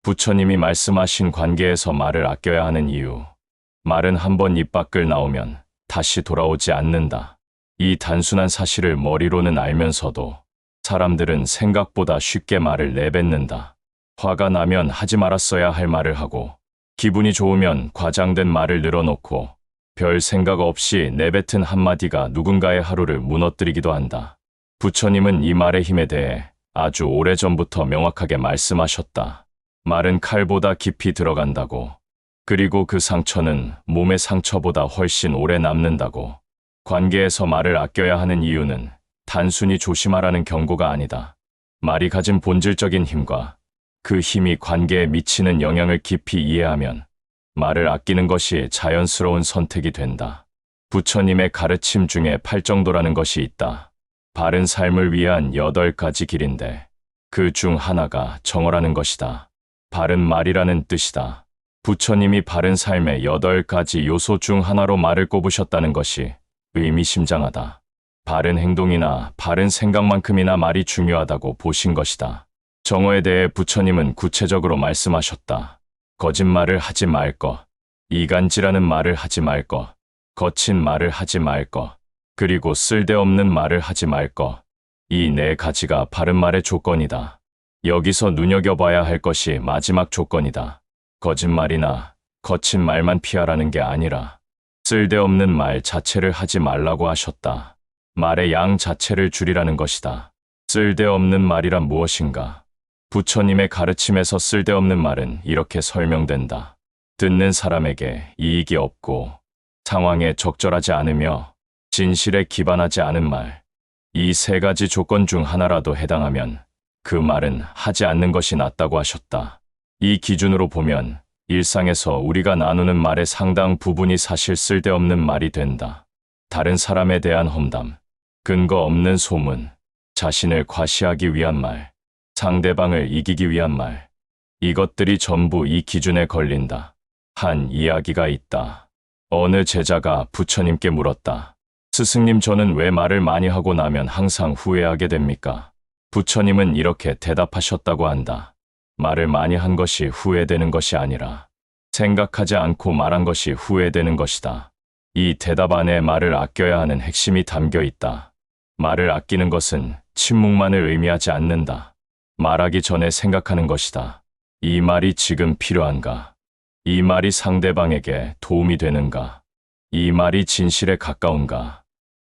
부처님이 말씀하신 관계에서 말을 아껴야 하는 이유. 말은 한 번 입 밖을 나오면 다시 돌아오지 않는다. 이 단순한 사실을 머리로는 알면서도 사람들은 생각보다 쉽게 말을 내뱉는다. 화가 나면 하지 말았어야 할 말을 하고, 기분이 좋으면 과장된 말을 늘어놓고, 별 생각 없이 내뱉은 한마디가 누군가의 하루를 무너뜨리기도 한다. 부처님은 이 말의 힘에 대해 아주 오래전부터 명확하게 말씀하셨다. 말은 칼보다 깊이 들어간다고. 그리고 그 상처는 몸의 상처보다 훨씬 오래 남는다고. 관계에서 말을 아껴야 하는 이유는 단순히 조심하라는 경고가 아니다. 말이 가진 본질적인 힘과 그 힘이 관계에 미치는 영향을 깊이 이해하면 말을 아끼는 것이 자연스러운 선택이 된다. 부처님의 가르침 중에 팔정도라는 것이 있다. 바른 삶을 위한 8가지 길인데 그 중 하나가 정어라는 것이다. 바른 말이라는 뜻이다. 부처님이 바른 삶의 8가지 요소 중 하나로 말을 꼽으셨다는 것이 의미심장하다. 바른 행동이나 바른 생각만큼이나 말이 중요하다고 보신 것이다. 정어에 대해 부처님은 구체적으로 말씀하셨다. 거짓말을 하지 말 것, 이간질하는 말을 하지 말 것, 거친 말을 하지 말 것, 그리고 쓸데없는 말을 하지 말 것. 이 4가지가 바른 말의 조건이다. 여기서 눈여겨봐야 할 것이 마지막 조건이다. 거짓말이나 거친 말만 피하라는 게 아니라 쓸데없는 말 자체를 하지 말라고 하셨다. 말의 양 자체를 줄이라는 것이다. 쓸데없는 말이란 무엇인가? 부처님의 가르침에서 쓸데없는 말은 이렇게 설명된다. 듣는 사람에게 이익이 없고 상황에 적절하지 않으며 진실에 기반하지 않은 말. 이 3가지 조건 중 하나라도 해당하면 그 말은 하지 않는 것이 낫다고 하셨다. 이 기준으로 보면 일상에서 우리가 나누는 말의 상당 부분이 사실 쓸데없는 말이 된다. 다른 사람에 대한 험담, 근거 없는 소문, 자신을 과시하기 위한 말, 상대방을 이기기 위한 말. 이것들이 전부 이 기준에 걸린다. 한 이야기가 있다. 어느 제자가 부처님께 물었다. 스승님, 저는 왜 말을 많이 하고 나면 항상 후회하게 됩니까? 부처님은 이렇게 대답하셨다고 한다. 말을 많이 한 것이 후회되는 것이 아니라 생각하지 않고 말한 것이 후회되는 것이다. 이 대답 안에 말을 아껴야 하는 핵심이 담겨 있다. 말을 아끼는 것은 침묵만을 의미하지 않는다. 말하기 전에 생각하는 것이다. 이 말이 지금 필요한가? 이 말이 상대방에게 도움이 되는가? 이 말이 진실에 가까운가?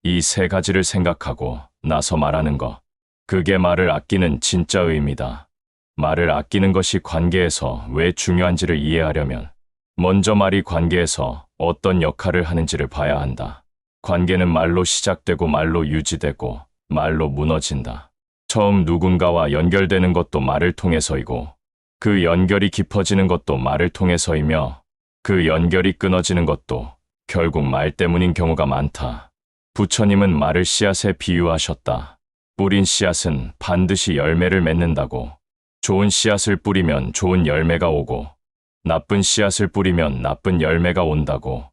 이 3가지를 생각하고 나서 말하는 것. 그게 말을 아끼는 진짜 의미다. 말을 아끼는 것이 관계에서 왜 중요한지를 이해하려면 먼저 말이 관계에서 어떤 역할을 하는지를 봐야 한다. 관계는 말로 시작되고 말로 유지되고 말로 무너진다. 처음 누군가와 연결되는 것도 말을 통해서이고 그 연결이 깊어지는 것도 말을 통해서이며 그 연결이 끊어지는 것도 결국 말 때문인 경우가 많다. 부처님은 말을 씨앗에 비유하셨다. 뿌린 씨앗은 반드시 열매를 맺는다고. 좋은 씨앗을 뿌리면 좋은 열매가 오고 나쁜 씨앗을 뿌리면 나쁜 열매가 온다고.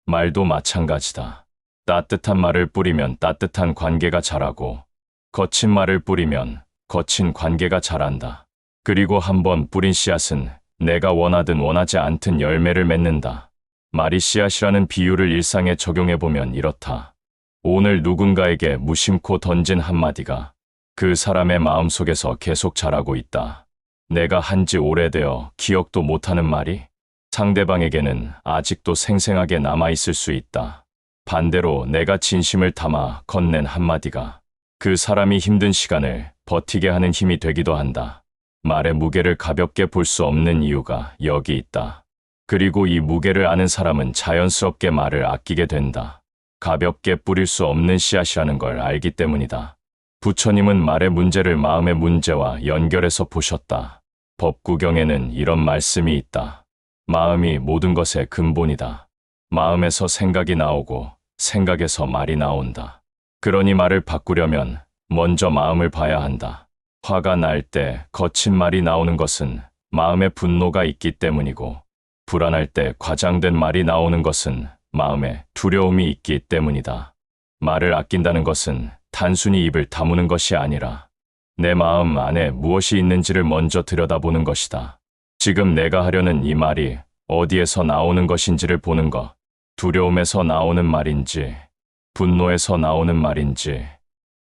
말도 마찬가지다. 따뜻한 말을 뿌리면 따뜻한 관계가 자라고 거친 말을 뿌리면 거친 관계가 자란다. 그리고 한번 뿌린 씨앗은 내가 원하든 원하지 않든 열매를 맺는다. 말이 씨앗이라는 비유를 일상에 적용해보면 이렇다. 오늘 누군가에게 무심코 던진 한마디가 그 사람의 마음속에서 계속 자라고 있다. 내가 한지 오래되어 기억도 못하는 말이 상대방에게는 아직도 생생하게 남아있을 수 있다. 반대로 내가 진심을 담아 건넨 한마디가 그 사람이 힘든 시간을 버티게 하는 힘이 되기도 한다. 말의 무게를 가볍게 볼 수 없는 이유가 여기 있다. 그리고 이 무게를 아는 사람은 자연스럽게 말을 아끼게 된다. 가볍게 뿌릴 수 없는 씨앗이라는 걸 알기 때문이다. 부처님은 말의 문제를 마음의 문제와 연결해서 보셨다. 법구경에는 이런 말씀이 있다. 마음이 모든 것의 근본이다. 마음에서 생각이 나오고 생각에서 말이 나온다. 그러니 말을 바꾸려면 먼저 마음을 봐야 한다. 화가 날 때 거친 말이 나오는 것은 마음에 분노가 있기 때문이고 불안할 때 과장된 말이 나오는 것은 마음에 두려움이 있기 때문이다. 말을 아낀다는 것은 단순히 입을 다무는 것이 아니라 내 마음 안에 무엇이 있는지를 먼저 들여다보는 것이다. 지금 내가 하려는 이 말이 어디에서 나오는 것인지를 보는 것. 두려움에서 나오는 말인지, 분노에서 나오는 말인지,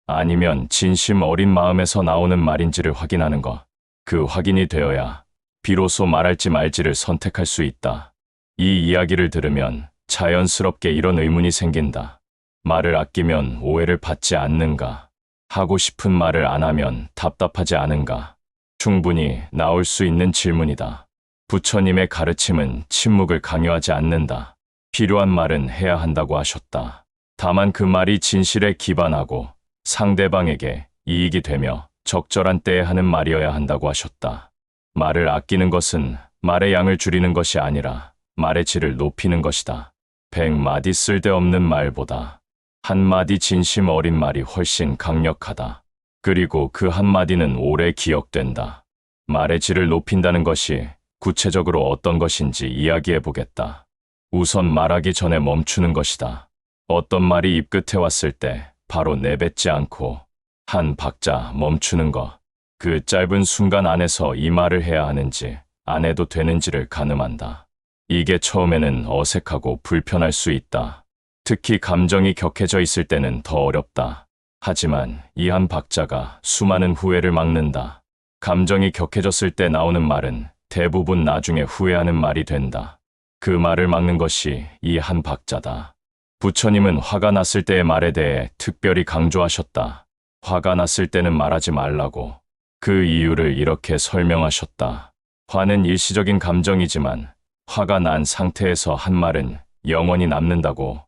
아니면 진심 어린 마음에서 나오는 말인지를 확인하는 것. 그 확인이 되어야 비로소 말할지 말지를 선택할 수 있다. 이 이야기를 들으면 자연스럽게 이런 의문이 생긴다. 말을 아끼면 오해를 받지 않는가? 하고 싶은 말을 안 하면 답답하지 않은가? 충분히 나올 수 있는 질문이다. 부처님의 가르침은 침묵을 강요하지 않는다. 필요한 말은 해야 한다고 하셨다. 다만 그 말이 진실에 기반하고 상대방에게 이익이 되며 적절한 때에 하는 말이어야 한다고 하셨다. 말을 아끼는 것은 말의 양을 줄이는 것이 아니라 말의 질을 높이는 것이다. 100마디 쓸데없는 말보다 한마디 진심 어린 말이 훨씬 강력하다. 그리고 그 한마디는 오래 기억된다. 말의 질을 높인다는 것이 구체적으로 어떤 것인지 이야기해 보겠다. 우선 말하기 전에 멈추는 것이다. 어떤 말이 입끝에 왔을 때 바로 내뱉지 않고 한 박자 멈추는 것. 그 짧은 순간 안에서 이 말을 해야 하는지 안 해도 되는지를 가늠한다. 이게 처음에는 어색하고 불편할 수 있다. 특히 감정이 격해져 있을 때는 더 어렵다. 하지만 이 한 박자가 수많은 후회를 막는다. 감정이 격해졌을 때 나오는 말은 대부분 나중에 후회하는 말이 된다. 그 말을 막는 것이 이 한 박자다. 부처님은 화가 났을 때의 말에 대해 특별히 강조하셨다. 화가 났을 때는 말하지 말라고. 그 이유를 이렇게 설명하셨다. 화는 일시적인 감정이지만 화가 난 상태에서 한 말은 영원히 남는다고.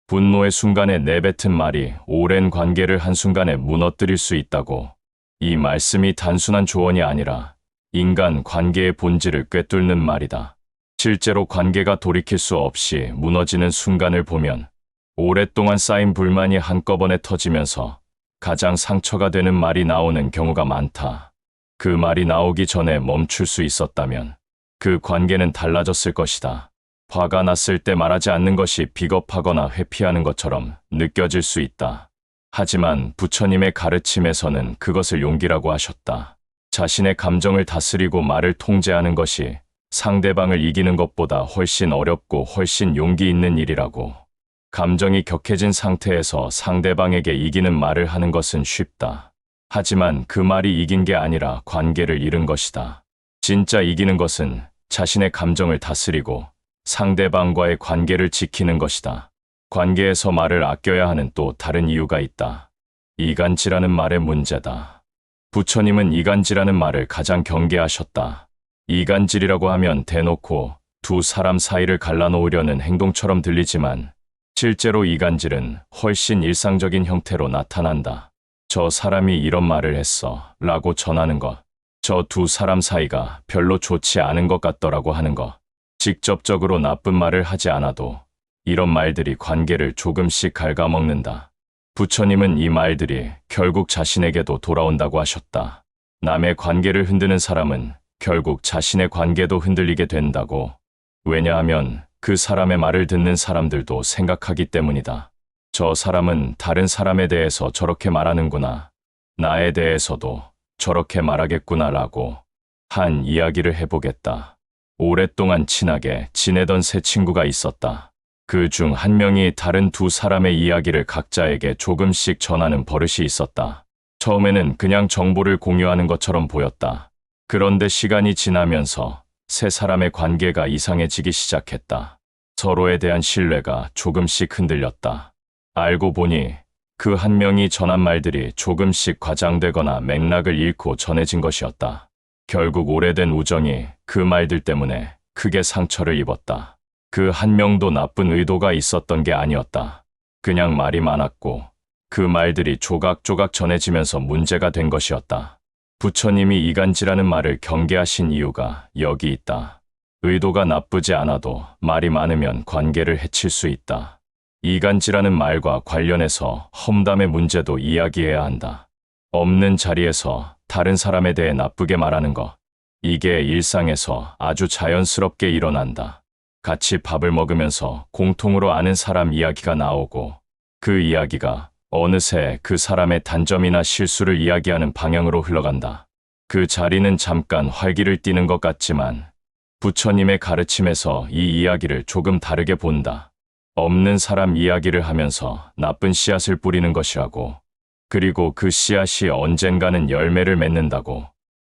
분노의 순간에 내뱉은 말이 오랜 관계를 한순간에 무너뜨릴 수 있다고. 이 말씀이 단순한 조언이 아니라 인간 관계의 본질을 꿰뚫는 말이다. 실제로 관계가 돌이킬 수 없이 무너지는 순간을 보면 오랫동안 쌓인 불만이 한꺼번에 터지면서 가장 상처가 되는 말이 나오는 경우가 많다. 그 말이 나오기 전에 멈출 수 있었다면 그 관계는 달라졌을 것이다. 화가 났을 때 말하지 않는 것이 비겁하거나 회피하는 것처럼 느껴질 수 있다. 하지만 부처님의 가르침에서는 그것을 용기라고 하셨다. 자신의 감정을 다스리고 말을 통제하는 것이 상대방을 이기는 것보다 훨씬 어렵고 훨씬 용기 있는 일이라고. 감정이 격해진 상태에서 상대방에게 이기는 말을 하는 것은 쉽다. 하지만 그 말이 이긴 게 아니라 관계를 잃은 것이다. 진짜 이기는 것은 자신의 감정을 다스리고 상대방과의 관계를 지키는 것이다. 관계에서 말을 아껴야 하는 또 다른 이유가 있다. 이간질하는 말의 문제다. 부처님은 이간질하는 말을 가장 경계하셨다. 이간질이라고 하면 대놓고 두 사람 사이를 갈라놓으려는 행동처럼 들리지만 실제로 이간질은 훨씬 일상적인 형태로 나타난다. 저 사람이 이런 말을 했어 라고 전하는 것. 저 두 사람 사이가 별로 좋지 않은 것 같더라고 하는 것. 직접적으로 나쁜 말을 하지 않아도 이런 말들이 관계를 조금씩 갉아먹는다. 부처님은 이 말들이 결국 자신에게도 돌아온다고 하셨다. 남의 관계를 흔드는 사람은 결국 자신의 관계도 흔들리게 된다고. 왜냐하면 그 사람의 말을 듣는 사람들도 생각하기 때문이다. 저 사람은 다른 사람에 대해서 저렇게 말하는구나. 나에 대해서도 저렇게 말하겠구나라고. 한 이야기를 해보겠다. 오랫동안 친하게 지내던 세 친구가 있었다. 그 중 한 명이 다른 두 사람의 이야기를 각자에게 조금씩 전하는 버릇이 있었다. 처음에는 그냥 정보를 공유하는 것처럼 보였다. 그런데 시간이 지나면서 세 사람의 관계가 이상해지기 시작했다. 서로에 대한 신뢰가 조금씩 흔들렸다. 알고 보니 그 한 명이 전한 말들이 조금씩 과장되거나 맥락을 잃고 전해진 것이었다. 결국 오래된 우정이 그 말들 때문에 크게 상처를 입었다. 그 한 명도 나쁜 의도가 있었던 게 아니었다. 그냥 말이 많았고 그 말들이 조각조각 전해지면서 문제가 된 것이었다. 부처님이 이간질하는 말을 경계하신 이유가 여기 있다. 의도가 나쁘지 않아도 말이 많으면 관계를 해칠 수 있다. 이간질하는 말과 관련해서 험담의 문제도 이야기해야 한다. 없는 자리에서 다른 사람에 대해 나쁘게 말하는 것. 이게 일상에서 아주 자연스럽게 일어난다. 같이 밥을 먹으면서 공통으로 아는 사람 이야기가 나오고 그 이야기가 어느새 그 사람의 단점이나 실수를 이야기하는 방향으로 흘러간다. 그 자리는 잠깐 활기를 띠는 것 같지만 부처님의 가르침에서 이 이야기를 조금 다르게 본다. 없는 사람 이야기를 하면서 나쁜 씨앗을 뿌리는 것이라고. 그리고 그 씨앗이 언젠가는 열매를 맺는다고.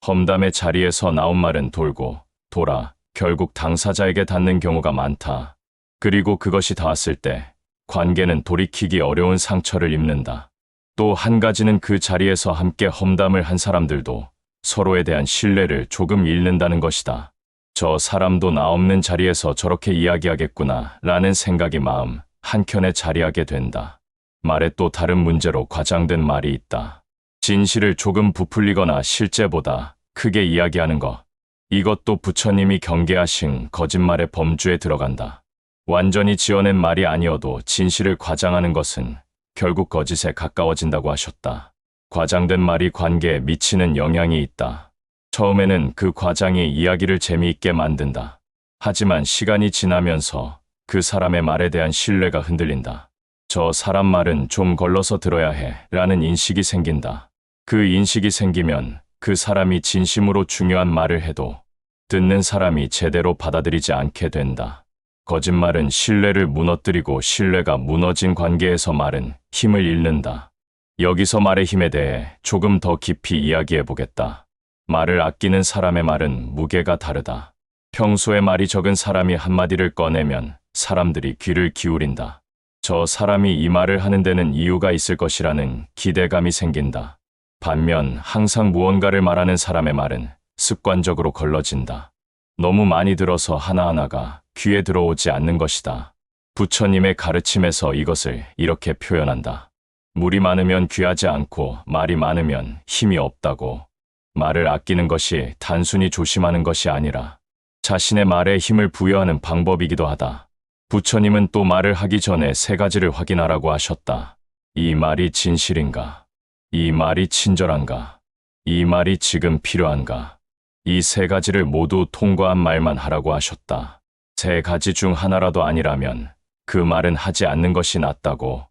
험담의 자리에서 나온 말은 돌고 돌아 결국 당사자에게 닿는 경우가 많다. 그리고 그것이 닿았을 때 관계는 돌이키기 어려운 상처를 입는다. 또 한 가지는 그 자리에서 함께 험담을 한 사람들도 서로에 대한 신뢰를 조금 잃는다는 것이다. 저 사람도 나 없는 자리에서 저렇게 이야기하겠구나 라는 생각이 마음 한켠에 자리하게 된다. 말에 또 다른 문제로 과장된 말이 있다. 진실을 조금 부풀리거나 실제보다 크게 이야기하는 것. 이것도 부처님이 경계하신 거짓말의 범주에 들어간다. 완전히 지어낸 말이 아니어도 진실을 과장하는 것은 결국 거짓에 가까워진다고 하셨다. 과장된 말이 관계에 미치는 영향이 있다. 처음에는 그 과장이 이야기를 재미있게 만든다. 하지만 시간이 지나면서 그 사람의 말에 대한 신뢰가 흔들린다. 저 사람 말은 좀 걸러서 들어야 해 라는 인식이 생긴다. 그 인식이 생기면 그 사람이 진심으로 중요한 말을 해도 듣는 사람이 제대로 받아들이지 않게 된다. 거짓말은 신뢰를 무너뜨리고 신뢰가 무너진 관계에서 말은 힘을 잃는다. 여기서 말의 힘에 대해 조금 더 깊이 이야기해 보겠다. 말을 아끼는 사람의 말은 무게가 다르다. 평소에 말이 적은 사람이 한마디를 꺼내면 사람들이 귀를 기울인다. 저 사람이 이 말을 하는 데는 이유가 있을 것이라는 기대감이 생긴다. 반면 항상 무언가를 말하는 사람의 말은 습관적으로 걸러진다. 너무 많이 들어서 하나하나가 귀에 들어오지 않는 것이다. 부처님의 가르침에서 이것을 이렇게 표현한다. 물이 많으면 귀하지 않고 말이 많으면 힘이 없다고. 말을 아끼는 것이 단순히 조심하는 것이 아니라 자신의 말에 힘을 부여하는 방법이기도 하다. 부처님은 또 말을 하기 전에 세 가지를 확인하라고 하셨다. 이 말이 진실인가? 이 말이 친절한가? 이 말이 지금 필요한가? 이 세 가지를 모두 통과한 말만 하라고 하셨다. 세 가지 중 하나라도 아니라면 그 말은 하지 않는 것이 낫다고.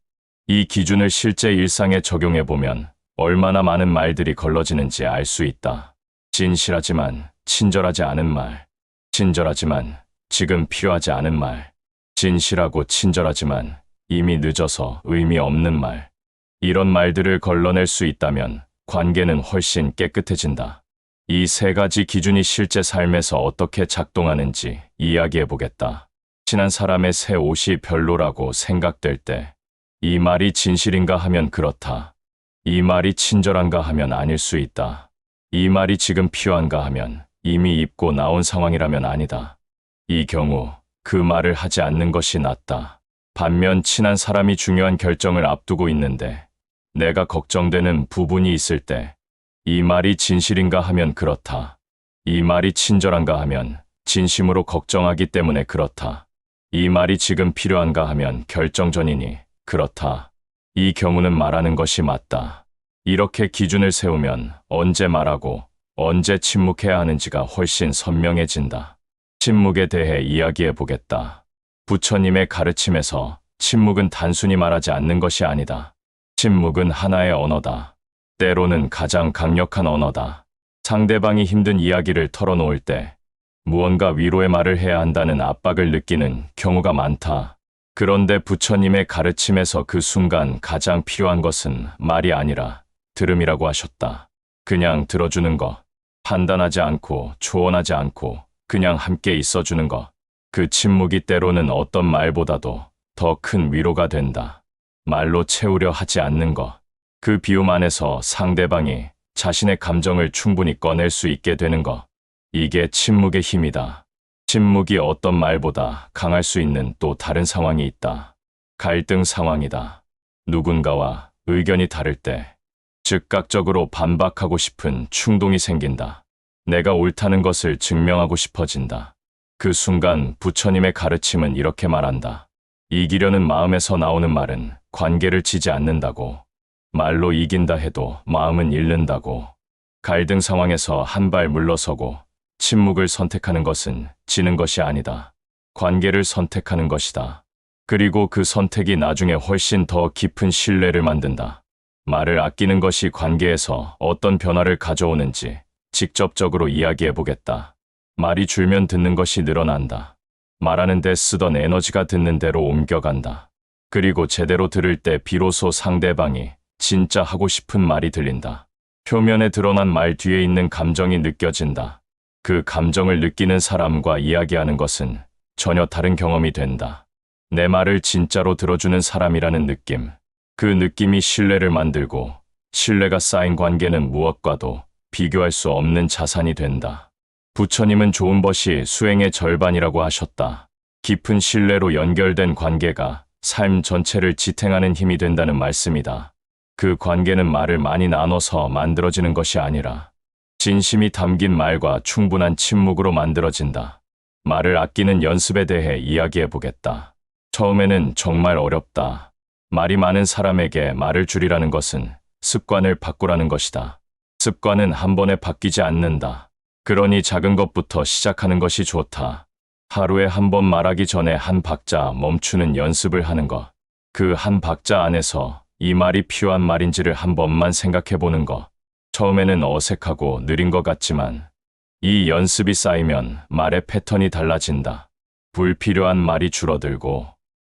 이 기준을 실제 일상에 적용해보면 얼마나 많은 말들이 걸러지는지 알 수 있다. 진실하지만 친절하지 않은 말. 친절하지만 지금 필요하지 않은 말. 진실하고 친절하지만 이미 늦어서 의미 없는 말. 이런 말들을 걸러낼 수 있다면 관계는 훨씬 깨끗해진다. 이 세 가지 기준이 실제 삶에서 어떻게 작동하는지 이야기해보겠다. 친한 사람의 새 옷이 별로라고 생각될 때, 이 말이 진실인가 하면 그렇다. 이 말이 친절한가 하면 아닐 수 있다. 이 말이 지금 필요한가 하면 이미 입고 나온 상황이라면 아니다. 이 경우 그 말을 하지 않는 것이 낫다. 반면 친한 사람이 중요한 결정을 앞두고 있는데 내가 걱정되는 부분이 있을 때 이 말이 진실인가 하면 그렇다. 이 말이 친절한가 하면 진심으로 걱정하기 때문에 그렇다. 이 말이 지금 필요한가 하면 결정 전이니 그렇다. 이 경우는 말하는 것이 맞다. 이렇게 기준을 세우면 언제 말하고 언제 침묵해야 하는지가 훨씬 선명해진다. 침묵에 대해 이야기해 보겠다. 부처님의 가르침에서 침묵은 단순히 말하지 않는 것이 아니다. 침묵은 하나의 언어다. 때로는 가장 강력한 언어다. 상대방이 힘든 이야기를 털어놓을 때 무언가 위로의 말을 해야 한다는 압박을 느끼는 경우가 많다. 그런데 부처님의 가르침에서 그 순간 가장 필요한 것은 말이 아니라 들음이라고 하셨다. 그냥 들어주는 것. 판단하지 않고 조언하지 않고 그냥 함께 있어주는 것. 그 침묵이 때로는 어떤 말보다도 더 큰 위로가 된다. 말로 채우려 하지 않는 것. 그 비움 안에서 상대방이 자신의 감정을 충분히 꺼낼 수 있게 되는 것. 이게 침묵의 힘이다. 침묵이 어떤 말보다 강할 수 있는 또 다른 상황이 있다. 갈등 상황이다. 누군가와 의견이 다를 때 즉각적으로 반박하고 싶은 충동이 생긴다. 내가 옳다는 것을 증명하고 싶어진다. 그 순간 부처님의 가르침은 이렇게 말한다. 이기려는 마음에서 나오는 말은 관계를 지지 않는다고. 말로 이긴다 해도 마음은 잃는다고. 갈등 상황에서 한 발 물러서고 침묵을 선택하는 것은 지는 것이 아니다. 관계를 선택하는 것이다. 그리고 그 선택이 나중에 훨씬 더 깊은 신뢰를 만든다. 말을 아끼는 것이 관계에서 어떤 변화를 가져오는지 직접적으로 이야기해 보겠다. 말이 줄면 듣는 것이 늘어난다. 말하는 데 쓰던 에너지가 듣는 대로 옮겨간다. 그리고 제대로 들을 때 비로소 상대방이 진짜 하고 싶은 말이 들린다. 표면에 드러난 말 뒤에 있는 감정이 느껴진다. 그 감정을 느끼는 사람과 이야기하는 것은 전혀 다른 경험이 된다. 내 말을 진짜로 들어주는 사람이라는 느낌. 그 느낌이 신뢰를 만들고 신뢰가 쌓인 관계는 무엇과도 비교할 수 없는 자산이 된다. 부처님은 좋은 것이 수행의 절반이라고 하셨다. 깊은 신뢰로 연결된 관계가 삶 전체를 지탱하는 힘이 된다는 말씀이다. 그 관계는 말을 많이 나눠서 만들어지는 것이 아니라 진심이 담긴 말과 충분한 침묵으로 만들어진다. 말을 아끼는 연습에 대해 이야기해 보겠다. 처음에는 정말 어렵다. 말이 많은 사람에게 말을 줄이라는 것은 습관을 바꾸라는 것이다. 습관은 한 번에 바뀌지 않는다. 그러니 작은 것부터 시작하는 것이 좋다. 하루에 한 번 말하기 전에 한 박자 멈추는 연습을 하는 것. 그 한 박자 안에서 이 말이 필요한 말인지를 한 번만 생각해 보는 것. 처음에는 어색하고 느린 것 같지만 이 연습이 쌓이면 말의 패턴이 달라진다. 불필요한 말이 줄어들고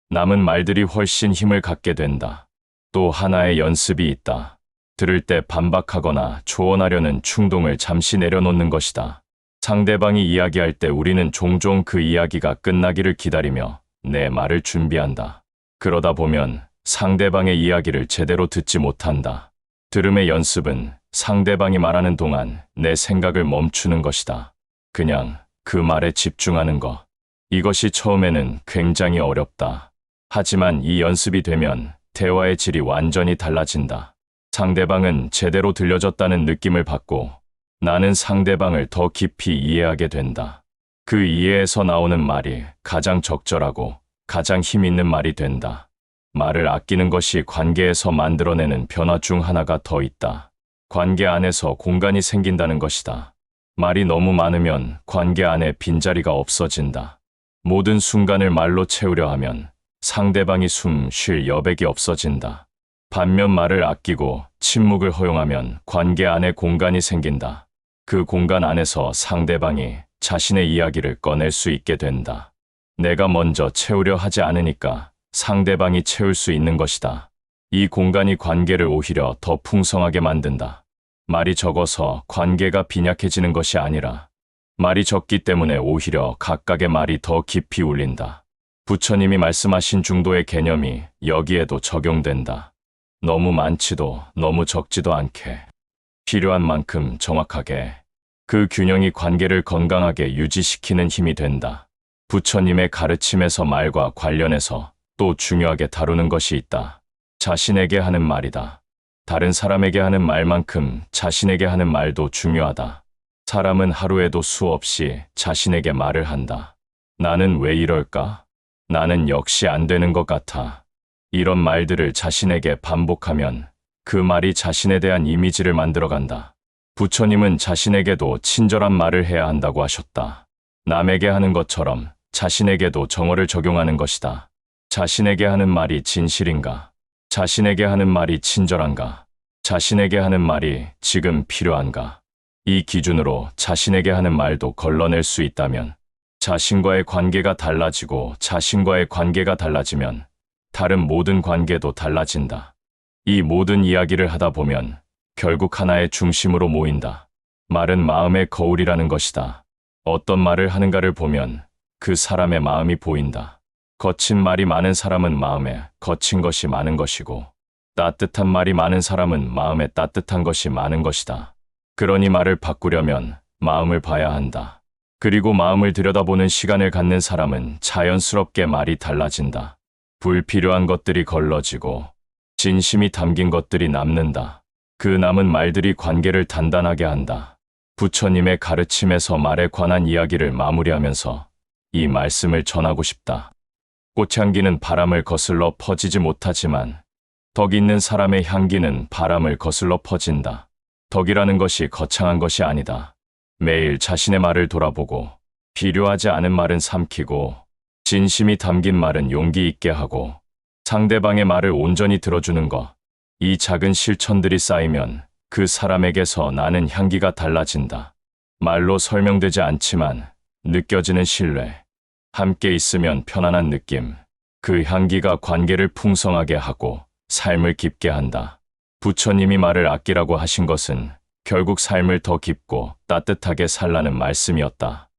남은 말들이 훨씬 힘을 갖게 된다. 또 하나의 연습이 있다. 들을 때 반박하거나 조언하려는 충동을 잠시 내려놓는 것이다. 상대방이 이야기할 때 우리는 종종 그 이야기가 끝나기를 기다리며 내 말을 준비한다. 그러다 보면 상대방의 이야기를 제대로 듣지 못한다. 들음의 연습은 상대방이 말하는 동안 내 생각을 멈추는 것이다. 그냥 그 말에 집중하는 것. 이것이 처음에는 굉장히 어렵다. 하지만 이 연습이 되면 대화의 질이 완전히 달라진다. 상대방은 제대로 들려줬다는 느낌을 받고 나는 상대방을 더 깊이 이해하게 된다. 그 이해에서 나오는 말이 가장 적절하고 가장 힘 있는 말이 된다. 말을 아끼는 것이 관계에서 만들어내는 변화 중 하나가 더 있다. 관계 안에서 공간이 생긴다는 것이다. 말이 너무 많으면 관계 안에 빈자리가 없어진다. 모든 순간을 말로 채우려 하면 상대방이 숨 쉴 여백이 없어진다. 반면 말을 아끼고 침묵을 허용하면 관계 안에 공간이 생긴다. 그 공간 안에서 상대방이 자신의 이야기를 꺼낼 수 있게 된다. 내가 먼저 채우려 하지 않으니까 상대방이 채울 수 있는 것이다. 이 공간이 관계를 오히려 더 풍성하게 만든다. 말이 적어서 관계가 빈약해지는 것이 아니라 말이 적기 때문에 오히려 각각의 말이 더 깊이 울린다. 부처님이 말씀하신 중도의 개념이 여기에도 적용된다. 너무 많지도 너무 적지도 않게 필요한 만큼 정확하게 그 균형이 관계를 건강하게 유지시키는 힘이 된다. 부처님의 가르침에서 말과 관련해서 또 중요하게 다루는 것이 있다. 자신에게 하는 말이다. 다른 사람에게 하는 말만큼 자신에게 하는 말도 중요하다. 사람은 하루에도 수없이 자신에게 말을 한다. 나는 왜 이럴까? 나는 역시 안 되는 것 같아. 이런 말들을 자신에게 반복하면 그 말이 자신에 대한 이미지를 만들어간다. 부처님은 자신에게도 친절한 말을 해야 한다고 하셨다. 남에게 하는 것처럼 자신에게도 정어를 적용하는 것이다. 자신에게 하는 말이 진실인가? 자신에게 하는 말이 친절한가? 자신에게 하는 말이 지금 필요한가? 이 기준으로 자신에게 하는 말도 걸러낼 수 있다면 자신과의 관계가 달라지고 자신과의 관계가 달라지면 다른 모든 관계도 달라진다. 이 모든 이야기를 하다 보면 결국 하나의 중심으로 모인다. 말은 마음의 거울이라는 것이다. 어떤 말을 하는가를 보면 그 사람의 마음이 보인다. 거친 말이 많은 사람은 마음에 거친 것이 많은 것이고 따뜻한 말이 많은 사람은 마음에 따뜻한 것이 많은 것이다. 그러니 말을 바꾸려면 마음을 봐야 한다. 그리고 마음을 들여다보는 시간을 갖는 사람은 자연스럽게 말이 달라진다. 불필요한 것들이 걸러지고 진심이 담긴 것들이 남는다. 그 남은 말들이 관계를 단단하게 한다. 부처님의 가르침에서 말에 관한 이야기를 마무리하면서 이 말씀을 전하고 싶다. 꽃향기는 바람을 거슬러 퍼지지 못하지만 덕 있는 사람의 향기는 바람을 거슬러 퍼진다. 덕이라는 것이 거창한 것이 아니다. 매일 자신의 말을 돌아보고 필요하지 않은 말은 삼키고 진심이 담긴 말은 용기 있게 하고 상대방의 말을 온전히 들어주는 것. 이 작은 실천들이 쌓이면 그 사람에게서 나는 향기가 달라진다. 말로 설명되지 않지만 느껴지는 신뢰, 함께 있으면 편안한 느낌. 그 향기가 관계를 풍성하게 하고 삶을 깊게 한다. 부처님이 말을 아끼라고 하신 것은 결국 삶을 더 깊고 따뜻하게 살라는 말씀이었다.